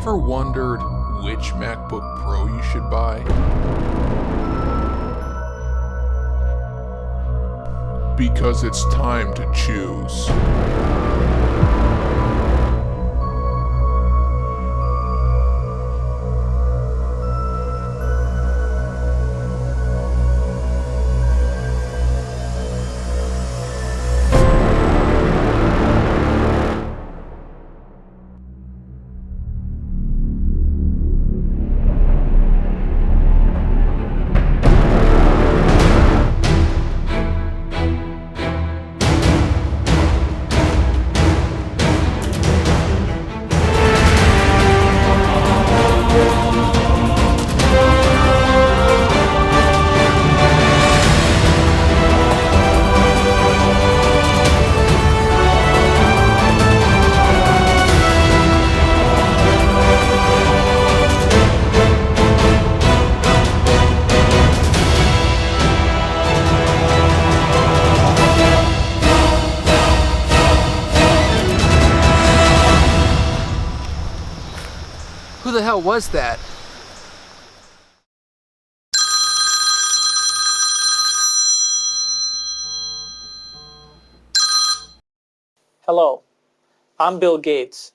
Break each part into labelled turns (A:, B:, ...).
A: ever wondered which MacBook Pro you should buy? Because it's time to choose.
B: Who the hell was that?
C: Hello, I'm Bill Gates.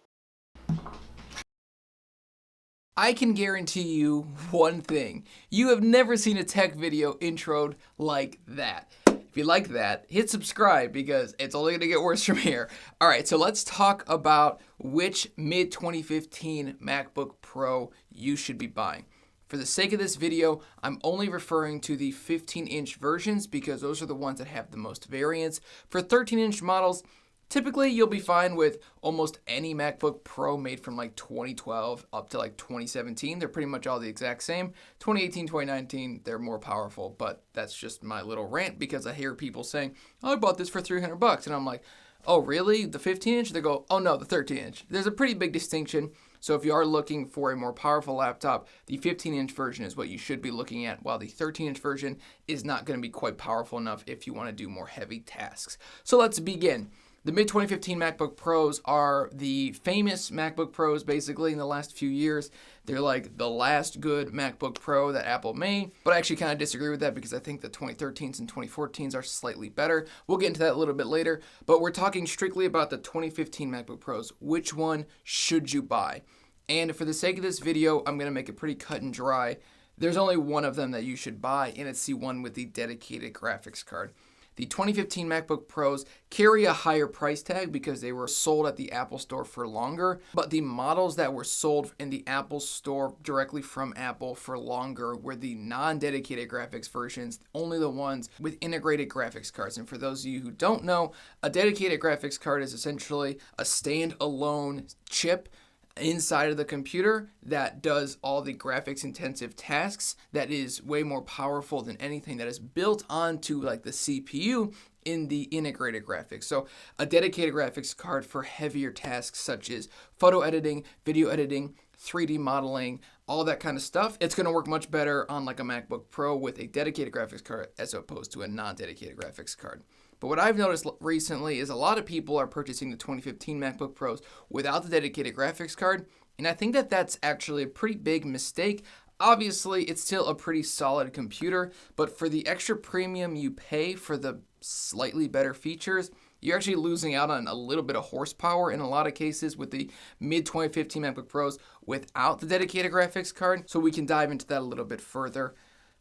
B: I can guarantee you one thing. You have never seen a tech video introed like that. If you like that, hit subscribe because it's only going to get worse from here. All right, so let's talk about which mid-2015 MacBook Pro you should be buying. For the sake of this video, I'm only referring to the 15-inch versions because those are the ones that have the most variance. For 13-inch models, typically you'll be fine with almost any MacBook Pro made from like 2012 up to like 2017. They're pretty much all the exact same. 2018, 2019, they're more powerful, but that's just my little rant because I hear people saying, oh, I bought this for $300. And I'm like, oh, really? The 15-inch? They go, oh, no, the 13-inch. There's a pretty big distinction. So if you are looking for a more powerful laptop, the 15-inch version is what you should be looking at, while the 13-inch version is not going to be quite powerful enough if you want to do more heavy tasks. So let's begin. The mid-2015 MacBook Pros are the famous MacBook Pros basically in the last few years. They're like the last good MacBook Pro that Apple made, but I actually kind of disagree with that because I think the 2013s and 2014s are slightly better. We'll get into that a little bit later, but we're talking strictly about the 2015 MacBook Pros. Which one should you buy? And for the sake of this video, I'm going to make it pretty cut and dry. There's only one of them that you should buy, and it's the one with the dedicated graphics card. The 2015 MacBook Pros carry a higher price tag because they were sold at the Apple Store for longer, but the models that were sold in the Apple Store directly from Apple for longer were the non-dedicated graphics versions, only the ones with integrated graphics cards. And for those of you who don't know, a dedicated graphics card is essentially a standalone chip inside of the computer that does all the graphics intensive tasks, that is way more powerful than anything that is built onto like the CPU in the integrated graphics. So a dedicated graphics card for heavier tasks such as photo editing, video editing, 3D modeling, all that kind of stuff. It's going to work much better on like a MacBook Pro with a dedicated graphics card as opposed to a non-dedicated graphics card. But what I've noticed recently is a lot of people are purchasing the 2015 MacBook Pros without the dedicated graphics card, and I think that that's actually a pretty big mistake. Obviously, it's still a pretty solid computer, but for the extra premium you pay for the slightly better features, you're actually losing out on a little bit of horsepower in a lot of cases with the mid-2015 MacBook Pros without the dedicated graphics card, so we can dive into that a little bit further.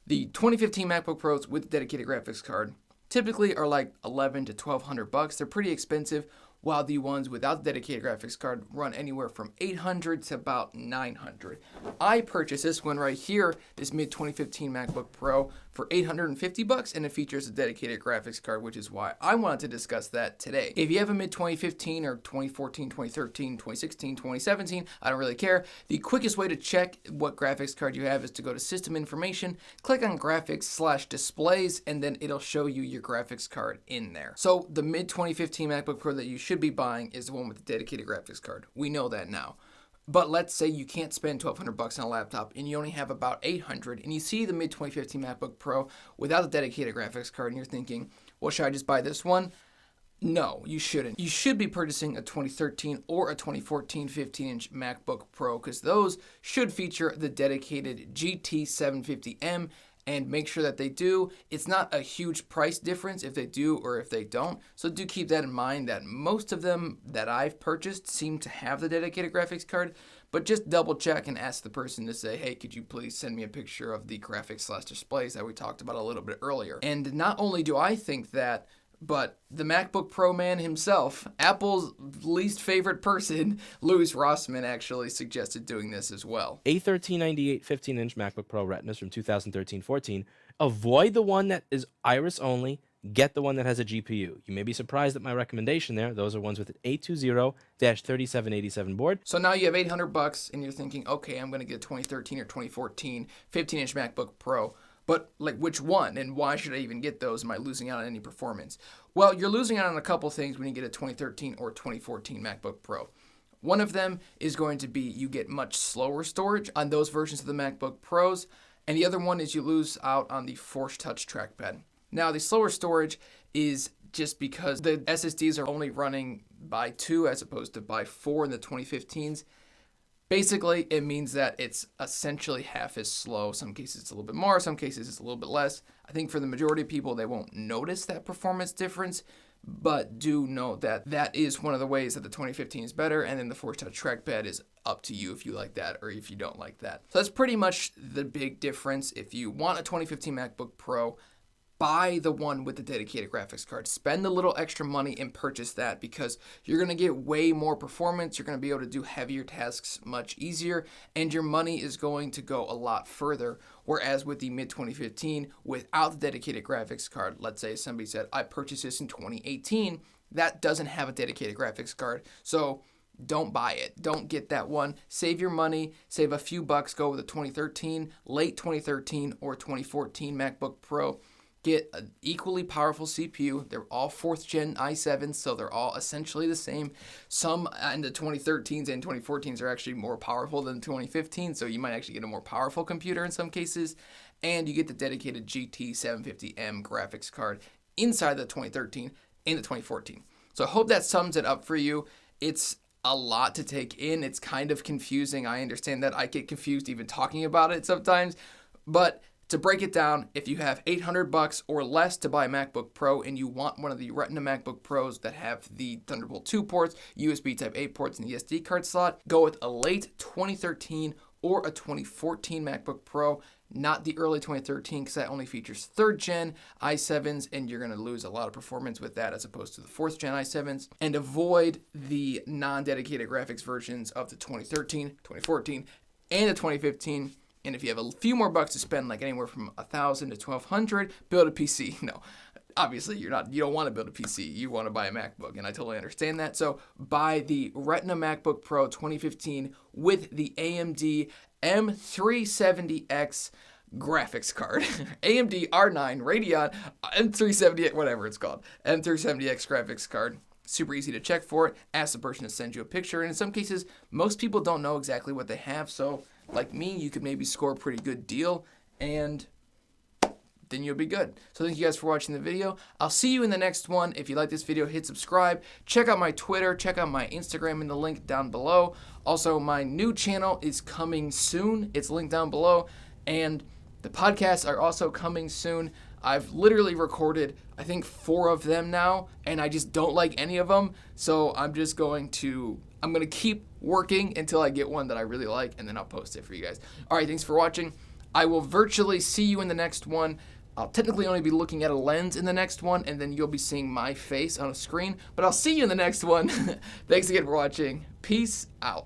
B: The 2015 MacBook Pros with dedicated graphics card typically are like $1,100 to $1,200. They're pretty expensive, while the ones without the dedicated graphics card run anywhere from $800 to about $900. I purchased this one right here, this mid-2015 MacBook Pro, for $850, and it features a dedicated graphics card, which is why I wanted to discuss that today. If you have a mid-2015 or 2014, 2013, 2016, 2017, I don't really care. The quickest way to check what graphics card you have is to go to System Information, click on Graphics/Displays, and then it'll show you your graphics card in there. So the mid-2015 MacBook Pro that you should be buying is the one with the dedicated graphics card. We know that now. But let's say you can't spend $1,200 on a laptop and you only have about $800, and you see the mid-2015 MacBook Pro without the dedicated graphics card and you're thinking, well, should I just buy this one? No, you shouldn't. You should be purchasing a 2013 or a 2014 15-inch MacBook Pro because those should feature the dedicated GT 750M, and make sure that they do. It's not a huge price difference if they do or if they don't, so do keep that in mind that most of them that I've purchased seem to have the dedicated graphics card, but just double check and ask the person to say, hey, could you please send me a picture of the graphics/displays that we talked about a little bit earlier. And not only do I think that, but the MacBook Pro man himself, Apple's least favorite person, Louis Rossmann, actually suggested doing this as well.
D: A1398 15-inch MacBook Pro Retinas from 2013-14. Avoid the one that is iris only. Get the one that has a GPU. You may be surprised at my recommendation there. Those are ones with an A20-3787 board.
B: So now you have $800 and you're thinking, okay, I'm going to get a 2013 or 2014 15-inch MacBook Pro. But like, which one, and why should I even get those? Am I losing out on any performance? Well, you're losing out on a couple things when you get a 2013 or 2014 MacBook Pro. One of them is going to be you get much slower storage on those versions of the MacBook Pros, and the other one is you lose out on the Force Touch trackpad. Now, the slower storage is just because the SSDs are only running by 2 as opposed to by 4 in the 2015s. Basically, it means that it's essentially half as slow. Some cases it's a little bit more, some cases it's a little bit less. I think for the majority of people, they won't notice that performance difference, but do note that that is one of the ways that the 2015 is better, and then the Force Touch trackpad is up to you if you like that or if you don't like that. So that's pretty much the big difference. If you want a 2015 MacBook Pro, buy the one with the dedicated graphics card. Spend a little extra money and purchase that because you're going to get way more performance. You're going to be able to do heavier tasks much easier, and your money is going to go a lot further. Whereas with the mid-2015, without the dedicated graphics card, let's say somebody said, I purchased this in 2018, that doesn't have a dedicated graphics card. So don't buy it. Don't get that one. Save your money. Save a few bucks. Go with a 2013, late 2013, or 2014 MacBook Pro. Get an equally powerful CPU. They're all 4th gen i7s, so they're all essentially the same. Some in the 2013s and 2014s are actually more powerful than 2015, so you might actually get a more powerful computer in some cases. And you get the dedicated GT 750M graphics card inside the 2013 and the 2014. So I hope that sums it up for you. It's a lot to take in. It's kind of confusing. I understand that. I get confused even talking about it sometimes, but to break it down, if you have $800 or less to buy a MacBook Pro and you want one of the Retina MacBook Pros that have the Thunderbolt 2 ports, USB Type-A ports, and the SD card slot, go with a late 2013 or a 2014 MacBook Pro, not the early 2013 because that only features 3rd gen i7s and you're going to lose a lot of performance with that as opposed to the 4th gen i7s. And avoid the non-dedicated graphics versions of the 2013, 2014, and the 2015. And if you have a few more bucks to spend, like anywhere from $1,000 to $1,200, build a PC. No, obviously you don't want to build a PC. You want to buy a MacBook, and I totally understand that. So buy the Retina MacBook Pro 2015 with the AMD M370X graphics card. AMD R9 Radeon M370, whatever it's called, M370X graphics card. Super easy to check for it. Ask the person to send you a picture. And in some cases, most people don't know exactly what they have. So like me, you could maybe score a pretty good deal and then you'll be good. So thank you guys for watching the video. I'll see you in the next one. If you like this video, hit subscribe. Check out my Twitter. Check out my Instagram in the link down below. Also, my new channel is coming soon. It's linked down below. And the podcasts are also coming soon. I've literally recorded, I think, 4 of them now, and I just don't like any of them. So I'm going to keep working until I get one that I really like, and then I'll post it for you guys. All right, thanks for watching. I will virtually see you in the next one. I'll technically only be looking at a lens in the next one, and then you'll be seeing my face on a screen. But I'll see you in the next one. Thanks again for watching. Peace out.